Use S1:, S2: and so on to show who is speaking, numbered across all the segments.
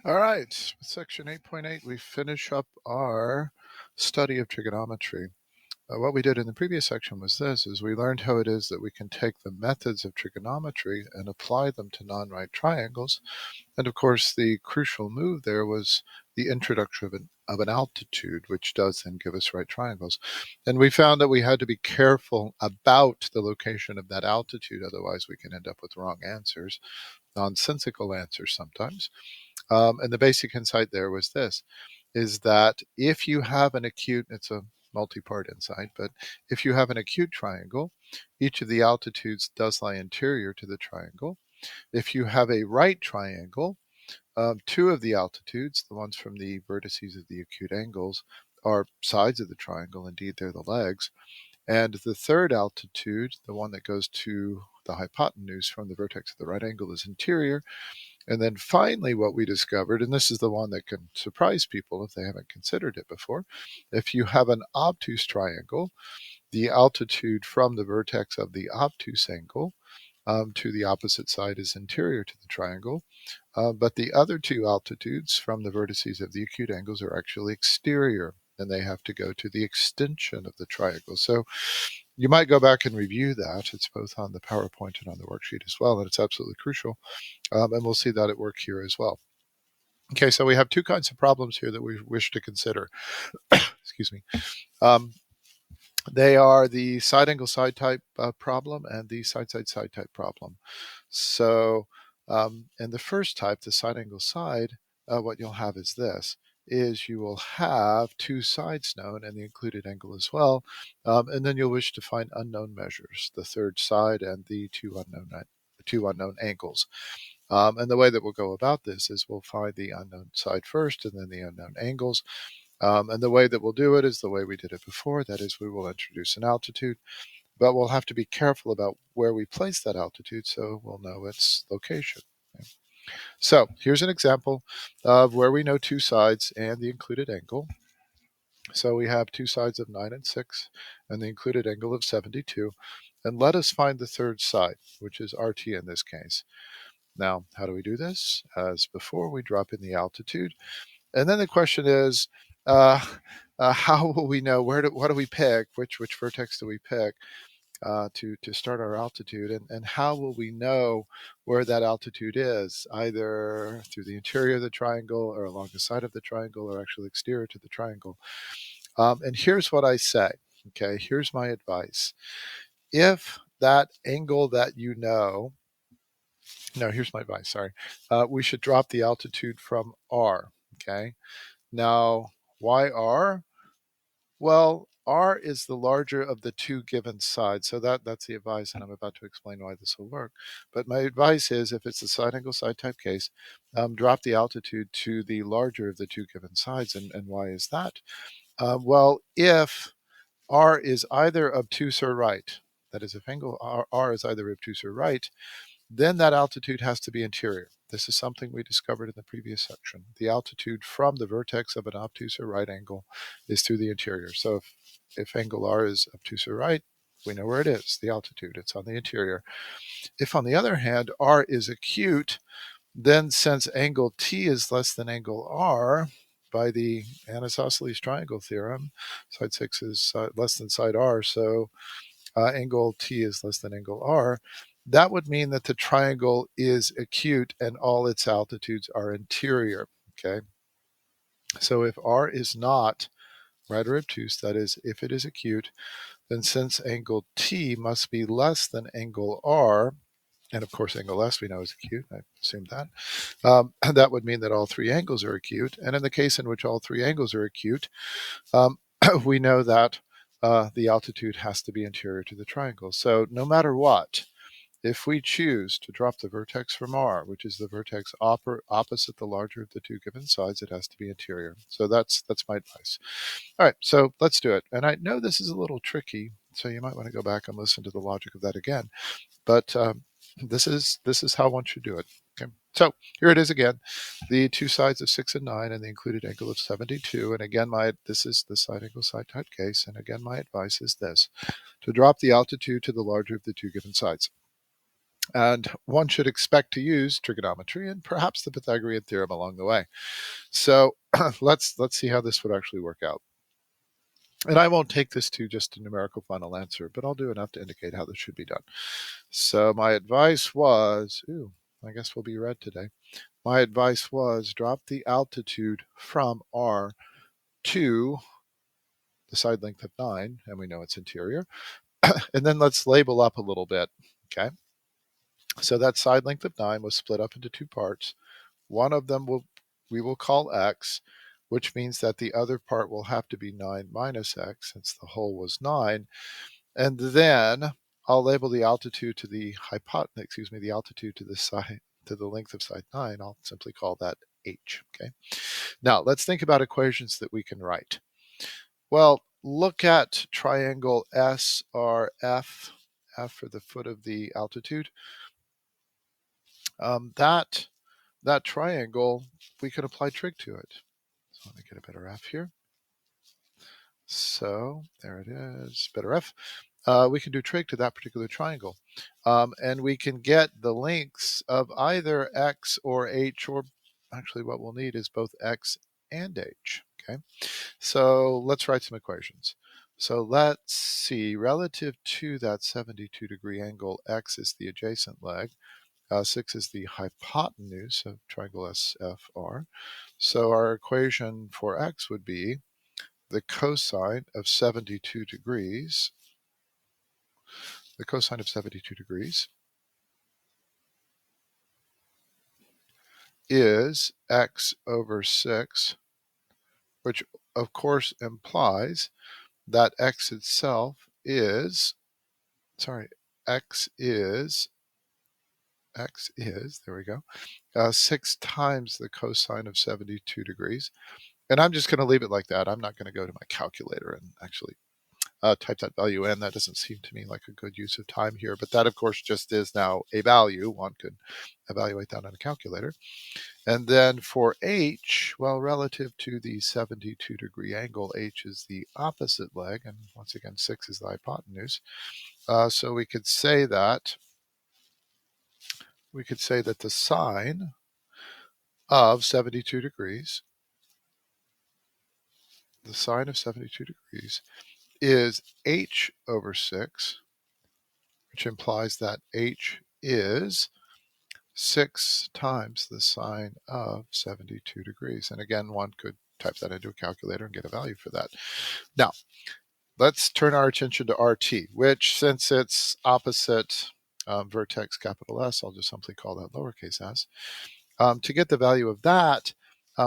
S1: All right, section 8.8, we finish up our study of trigonometry. What we did in the previous section was this, is we learned how it is that we can take the methods of trigonometry and apply them to non-right triangles. And of course, the crucial move there was the introduction of an altitude, which does then give us right triangles. And we found that we had to be careful about the location of that altitude, otherwise we can end up with wrong answers, nonsensical answers sometimes. And the basic insight there was this, is that if you have an acute, it's a multi-part insight, but if you have an acute triangle, each of the altitudes does lie interior to the triangle. If you have a right triangle, two of the altitudes, the ones from the vertices of the acute angles, are sides of the triangle. Indeed, they're the legs. And the third altitude, the one that goes to the hypotenuse from the vertex of the right angle, is interior. And then finally, what we discovered, and this is the one that can surprise people if they haven't considered it before, if you have an obtuse triangle, the altitude from the vertex of the obtuse angle to the opposite side is interior to the triangle. But the other two altitudes from the vertices of the acute angles are actually exterior, and they have to go to the extension of the triangle. So you might go back and review that. It's both on the PowerPoint and on the worksheet as well, and it's absolutely crucial. And we'll see that at work here as well. Okay, so we have two kinds of problems here that we wish to consider. Excuse me. Um, they are the side angle side type problem and the side side side type problem. So in the first type, the side angle side, what you'll have is this, is you will have two sides known and the included angle as well. And then you'll wish to find unknown measures, the third side and the two unknown angles. And the way that we'll go about this is we'll find the unknown side first and then the unknown angles. And the way that we'll do it is the way we did it before. That is, we will introduce an altitude, but we'll have to be careful about where we place that altitude so we'll know its location. Okay. So here's an example of where we know two sides and the included angle. So we have two sides of 9 and 6 and the included angle of 72. And let us find the third side, which is RT in this case. Now, how do we do this? As before, we drop in the altitude. And then the question is, how will we know what do we pick? Which vertex do we pick to start our altitude? And how will we know where that altitude is, either through the interior of the triangle or along the side of the triangle or actually exterior to the triangle? And here's what I say. Okay, here's my advice. If that angle that you know, no, here's my advice, sorry. We should drop the altitude from R, okay? Now, why R? Well, R is the larger of the two given sides, so that's the advice, and I'm about to explain why this will work. But my advice is, if it's a side angle side type case, drop the altitude to the larger of the two given sides. And why is that? Well, if R is either obtuse or right, that is, if angle R is either obtuse or right, then that altitude has to be interior. This is something we discovered in the previous section. The altitude from the vertex of an obtuse or right angle is through the interior. So if angle R is obtuse or right, we know where it is, the altitude. It's on the interior. If, on the other hand, R is acute, then since angle T is less than angle R, by the anisosceles triangle theorem, side 6 is less than side R, so angle T is less than angle R, that would mean that the triangle is acute and all its altitudes are interior, okay? So if R is not right or obtuse, that is, if it is acute, then since angle T must be less than angle R, and of course angle S we know is acute, I assume that, that would mean that all three angles are acute. And in the case in which all three angles are acute, we know that the altitude has to be interior to the triangle. So no matter what, if we choose to drop the vertex from R, which is the vertex opposite the larger of the two given sides, it has to be interior. So that's my advice. All right, so let's do it. And I know this is a little tricky, so you might want to go back and listen to the logic of that again. But this is how one should do it. Okay. So here it is again, the two sides of 6 and 9 and the included angle of 72. And again, this is the side angle side type case. And again, my advice is this, to drop the altitude to the larger of the two given sides. And one should expect to use trigonometry and perhaps the Pythagorean theorem along the way. So let's see how this would actually work out. And I won't take this to just a numerical final answer, but I'll do enough to indicate how this should be done. So my advice was, I guess we'll be red today. My advice was drop the altitude from R to the side length of 9, and we know it's interior. And then let's label up a little bit, okay? So that side length of 9 was split up into two parts. One of them we will call x, which means that the other part will have to be 9 minus x, since the whole was 9. And then I'll label the altitude to the the altitude to the side, to the length of side 9. I'll simply call that h, okay? Now let's think about equations that we can write. Well, look at triangle SRF, F for the foot of the altitude. That triangle, we could apply trig to it. So let me get a better F here. So there it is, better F. We can do trig to that particular triangle. And we can get the lengths of either x or h, or actually what we'll need is both x and h, okay? So let's write some equations. So let's see, relative to that 72-degree angle, x is the adjacent leg, 6 is the hypotenuse of triangle SFR. So our equation for x would be the cosine of 72 degrees. The cosine of 72 degrees is x over 6, which of course implies that x itself is, x is, there we go, 6 times the cosine of 72 degrees. And I'm just going to leave it like that. I'm not going to go to my calculator and actually type that value in. That doesn't seem to me like a good use of time here, but that of course just is now a value. One could evaluate that on a calculator. And then for h, well, relative to the 72-degree angle, h is the opposite leg, and once again 6 is the hypotenuse. So we could say that the sine of 72 degrees, the sine of 72 degrees is h over 6, which implies that h is 6 times the sine of 72 degrees. And again, one could type that into a calculator and get a value for that. Now, let's turn our attention to RT, which, since it's opposite vertex capital S, I'll just simply call that lowercase s. To get the value of that,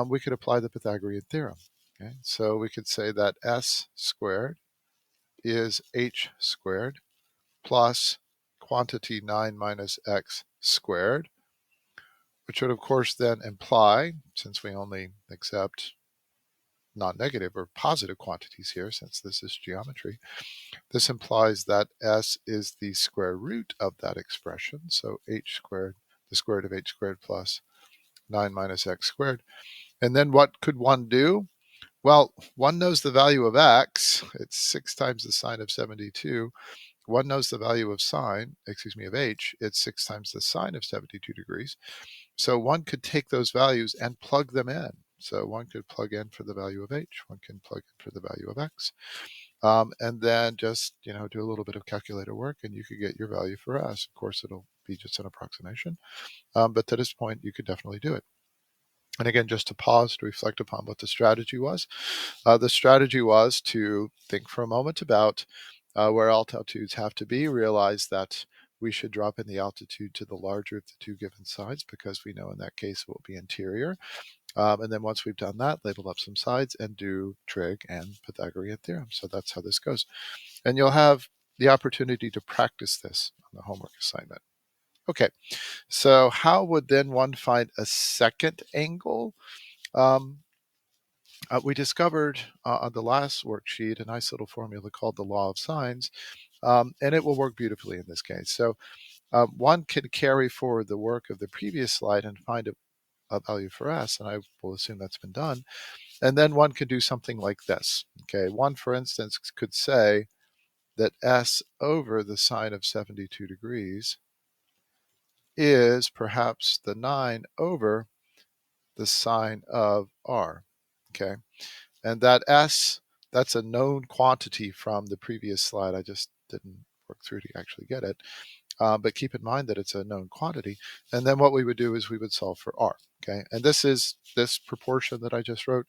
S1: we could apply the Pythagorean theorem. Okay? So we could say that s squared is h squared plus quantity 9 minus x squared, which would of course then imply, since we only accept non-negative or positive quantities here, since this is geometry, this implies that s is the square root of that expression. So h squared, the square root of h squared plus 9 minus x squared. And then what could one do? Well, one knows the value of x. It's 6 times the sine of 72. One knows the value of of h. It's 6 times the sine of 72 degrees. So one could take those values and plug them in. So one could plug in for the value of h, one can plug in for the value of x, and then just do a little bit of calculator work, and you could get your value for s. Of course, it'll be just an approximation, but to this point, you could definitely do it. And again, just to pause to reflect upon what the strategy was. The strategy was to think for a moment about where altitudes have to be, realize that we should drop in the altitude to the larger of the two given sides, because we know in that case it will be interior. And then once we've done that, label up some sides and do trig and Pythagorean theorem. So that's how this goes. And you'll have the opportunity to practice this on the homework assignment. Okay, so how would then one find a second angle? We discovered on the last worksheet a nice little formula called the law of sines, and it will work beautifully in this case. So one can carry forward the work of the previous slide and find a value for s, and I will assume that's been done. And then one could do something like this. Okay, one, for instance, could say that s over the sine of 72 degrees is perhaps the 9 over the sine of r, okay? And that s, that's a known quantity from the previous slide. I just didn't work through to actually get it. But keep in mind that it's a known quantity. And then what we would do is we would solve for r, okay? And this is this proportion that I just wrote.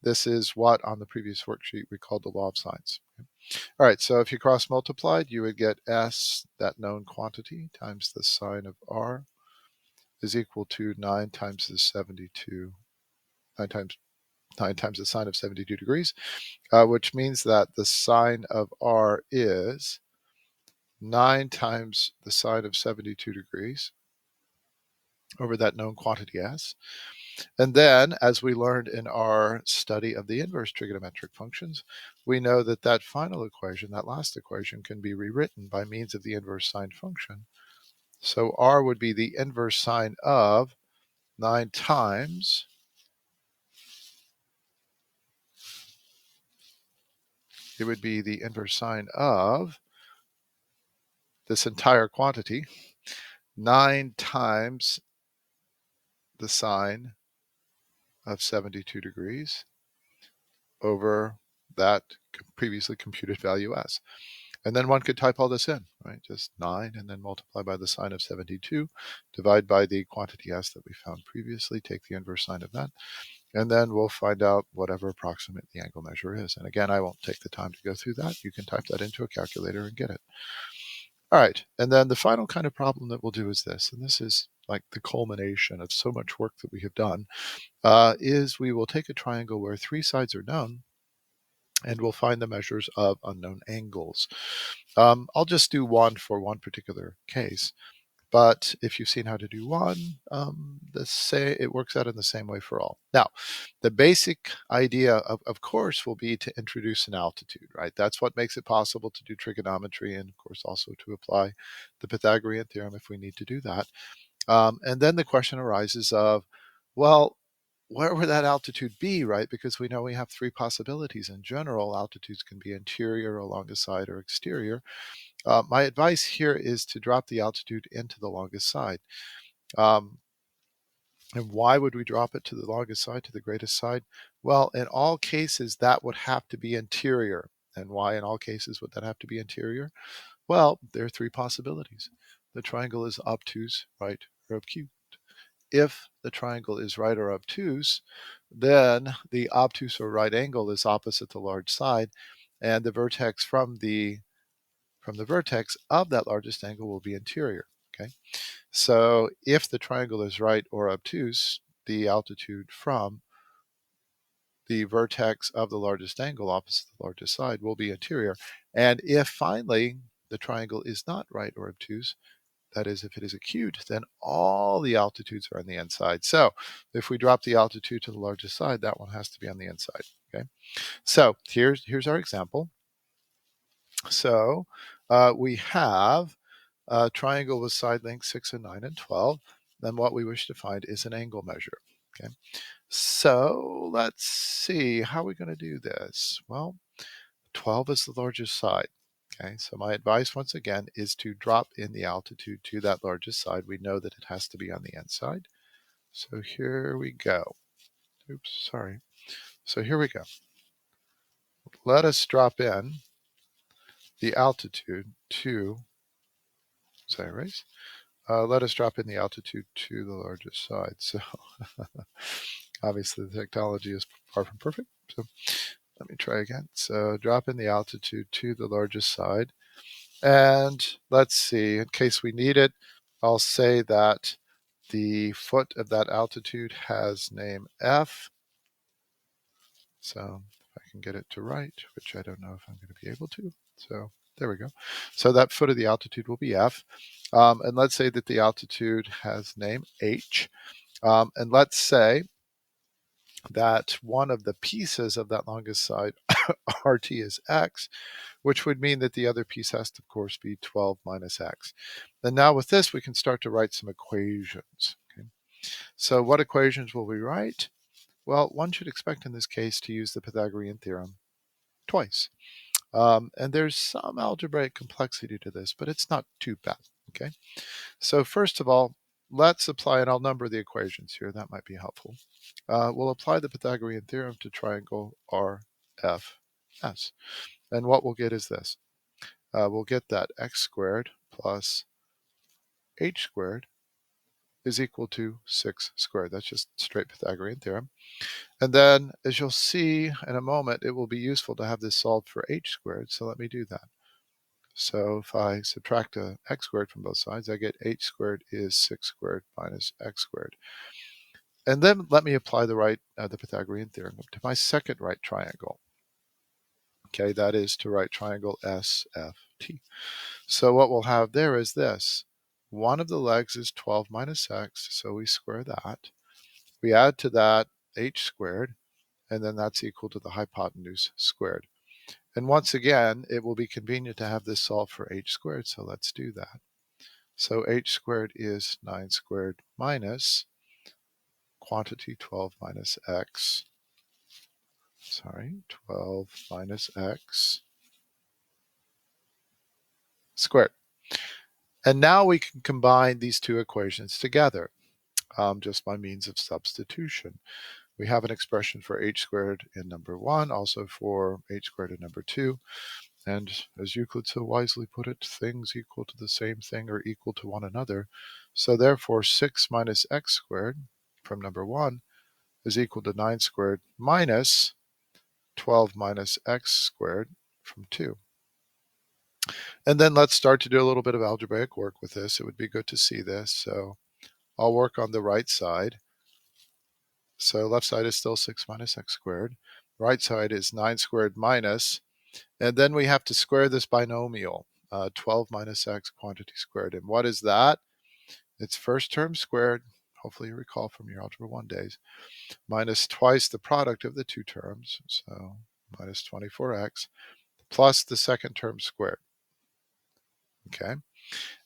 S1: This is what on the previous worksheet we called the law of sines. Okay? All right, so if you cross multiplied, you would get s, that known quantity, times the sine of r is equal to 9 times the 72, 9 times the sine of 72 degrees, which means that the sine of r is 9 times the sine of 72 degrees over that known quantity s. And then, as we learned in our study of the inverse trigonometric functions, we know that that final equation, that last equation, can be rewritten by means of the inverse sine function. So r would be the inverse sine of 9 times it would be the inverse sine of this entire quantity, 9 times the sine of 72 degrees over that previously computed value s. And then one could type all this in, right? Just 9 and then multiply by the sine of 72, divide by the quantity s that we found previously, take the inverse sine of that, and then we'll find out whatever approximate the angle measure is. And again, I won't take the time to go through that. You can type that into a calculator and get it. All right, and then the final kind of problem that we'll do is this, and this is like the culmination of so much work that we have done, is we will take a triangle where 3 sides are known, and we'll find the measures of unknown angles. I'll just do one for one particular case, but if you've seen how to do one, it works out in the same way for all. Now, the basic idea, of course, will be to introduce an altitude, right? That's what makes it possible to do trigonometry, and of course also to apply the Pythagorean theorem if we need to do that. And then the question arises of, well, where would that altitude be, right? Because we know we have 3 possibilities in general. Altitudes can be interior, along the side, or exterior. My advice here is to drop the altitude into the longest side. And why would we drop it to the longest side, to the greatest side? Well, in all cases, that would have to be interior. And why in all cases would that have to be interior? Well, there are 3 possibilities. The triangle is obtuse, right, or obtuse. If the triangle is right or obtuse, then the obtuse or right angle is opposite the large side, and the vertex from the vertex of that largest angle will be interior. Okay, so if the triangle is right or obtuse, the altitude from the vertex of the largest angle opposite the largest side will be interior. And if finally the triangle is not right or obtuse, that is, if it is acute, then all the altitudes are on the inside. So if we drop the altitude to the largest side, that one has to be on the inside. Okay, so here's our example. So we have a triangle with side lengths 6 and 9 and 12. Then what we wish to find is an angle measure. Okay, so let's see, how are we going to do this? Well, 12 is the largest side. Okay, so my advice once again is to drop in the altitude to that largest side. We know that it has to be on the inside. So here we go. Oops, sorry. So here we go. Let us drop in the altitude to, sorry, erase? Let us drop in the altitude to the largest side. So obviously the technology is far from perfect. So let me try again. So drop in the altitude to the largest side. And let's see, in case we need it, I'll say that the foot of that altitude has name F. So if I can get it to right, which I don't know if I'm going to be able to. So there we go. So that foot of the altitude will be F. And let's say that the altitude has name H. And let's say that one of the pieces of that longest side, RT, is X, which would mean that the other piece has to, of course, be 12 minus X. And now with this, we can start to write some equations. Okay? So what equations will we write? Well, one should expect in this case to use the Pythagorean theorem twice. And there's some algebraic complexity to this, but it's not too bad. Okay, so first of all, let's apply, and I'll number the equations here. That might be helpful. We'll apply the Pythagorean theorem to triangle RFS. And what we'll get is this. We'll get that x squared plus h squared is equal to 6 squared. That's just straight Pythagorean theorem. And then, as you'll see in a moment, it will be useful to have this solved for h squared. So let me do that. So if I subtract a x squared from both sides, I get h squared is 6 squared minus x squared. And then let me apply the Pythagorean theorem to my second right triangle. Okay, that is to right triangle SFT. So what we'll have there is this. One of the legs is 12 minus x, so we square that. We add to that h squared, and then that's equal to the hypotenuse squared. And once again, it will be convenient to have this solved for h squared, so let's do that. So h squared is 9 squared minus quantity 12 minus x. 12 minus x squared. And now we can combine these two equations together just by means of substitution. We have an expression for h squared in number 1, also for h squared in number 2. And as Euclid so wisely put it, things equal to the same thing are equal to one another. So therefore 6 minus x squared from number 1 is equal to 9 squared minus 12 minus x squared from 2. And then let's start to do a little bit of algebraic work with this. It would be good to see this. So I'll work on the right side. So left side is still 6 minus x squared. Right side is 9 squared minus, and then we have to square this binomial, 12 minus x quantity squared. And what is that? It's first term squared, hopefully you recall from your Algebra 1 days, minus twice the product of the two terms, so minus 24x, plus the second term squared. Okay,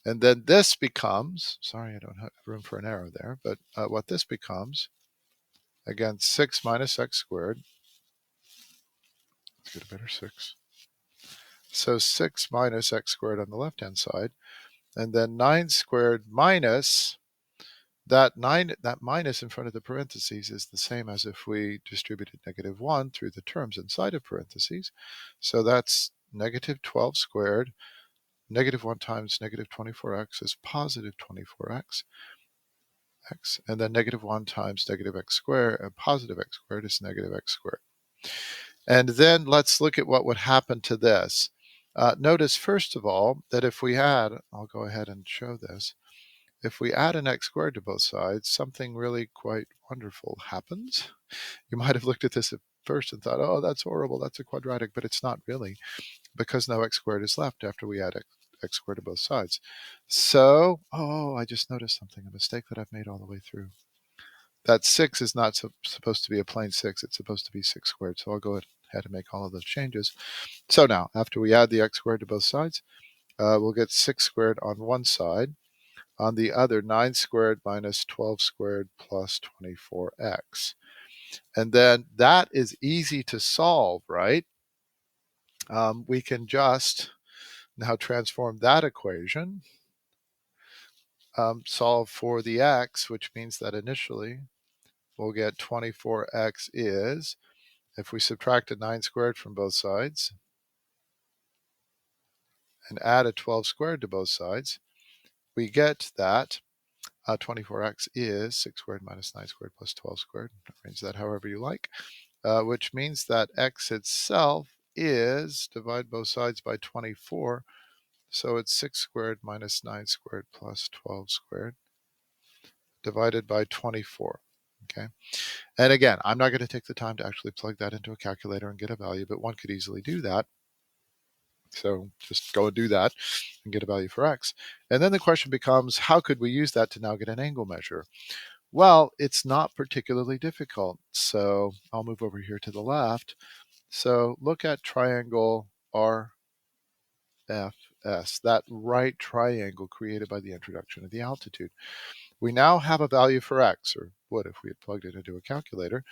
S1: and then this becomes, sorry I don't have room for an arrow there, but what this becomes, again, 6 minus x squared. Let's get a better 6. So 6 minus x squared on the left-hand side, and then 9 squared minus that minus in front of the parentheses is the same as if we distributed -1 through the terms inside of parentheses. So that's negative 12 squared. -1 times negative 24x is positive 24x. And then -1 times negative x squared, positive x squared is negative x squared. And then let's look at what would happen to this. Notice, first of all, that if we add, I'll go ahead and show this, if we add an x squared to both sides, something really quite wonderful happens. You might have looked at this at first and thought, oh, that's horrible, that's a quadratic, but it's not really, because no x squared is left after we add x squared to both sides. So, I just noticed something, a mistake that I've made all the way through. That 6 is not supposed to be a plain 6, it's supposed to be 6 squared. So I'll go ahead and make all of those changes. So now, after we add the x squared to both sides, we'll get 6 squared on one side. On the other, 9 squared minus 12 squared plus 24x. And then that is easy to solve, right? We can just now transform that equation, solve for the x, which means that initially we'll get 24x is, if we subtract a 9 squared from both sides and add a 12 squared to both sides, we get that 24x is 6 squared minus 9 squared plus 12 squared. Arrange that however you like, which means that x itself is, divide both sides by 24, so it's 6 squared minus 9 squared plus 12 squared divided by 24. Okay, and again, I'm not going to take the time to actually plug that into a calculator and get a value, but one could easily do that. So just go and do that and get a value for x. And then the question becomes, how could we use that to now get an angle measure? Well, it's not particularly difficult. So I'll move over here to the left. So look at triangle RFS, that right triangle created by the introduction of the altitude. We now have a value for x, or would if we had plugged it into a calculator,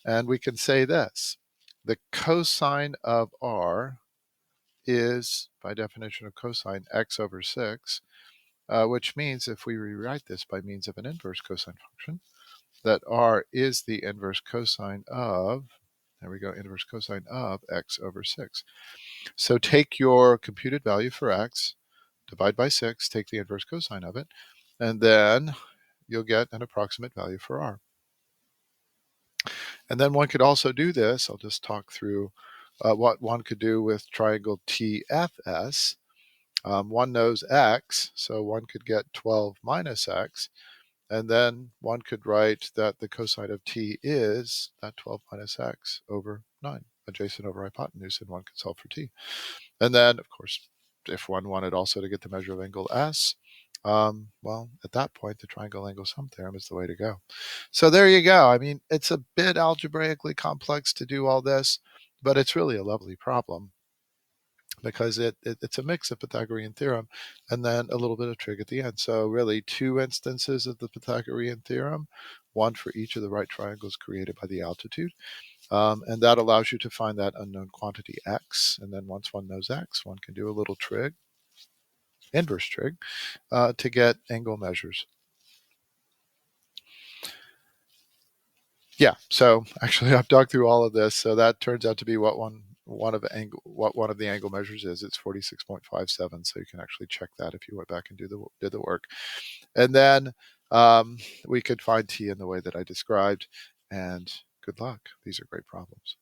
S1: and we can say this. The cosine of r is, by definition of cosine, x over 6. which means if we rewrite this by means of an inverse cosine function, that r is the inverse cosine of, there we go, inverse cosine of x over 6. So take your computed value for x, divide by 6, take the inverse cosine of it, and then you'll get an approximate value for r. And then one could also do this. I'll just talk through what one could do with triangle TFS. One knows x, so one could get 12 minus x. And then one could write that the cosine of t is that 12 minus x over 9, adjacent over hypotenuse, and one could solve for t. And then, of course, if one wanted also to get the measure of angle S, well, at that point, the triangle angle sum theorem is the way to go. So there you go. I mean, it's a bit algebraically complex to do all this, but it's really a lovely problem because it's a mix of Pythagorean theorem and then a little bit of trig at the end. So really 2 instances of the Pythagorean theorem, one for each of the right triangles created by the altitude. And that allows you to find that unknown quantity x. And then once one knows x, one can do a little trig, inverse trig, to get angle measures. Yeah, so actually I've talked through all of this. So that turns out to be what one of the angle measures is. It's 46.57. So you can actually check that if you went back and did the work. And then we could find t in the way that I described. And good luck. These are great problems.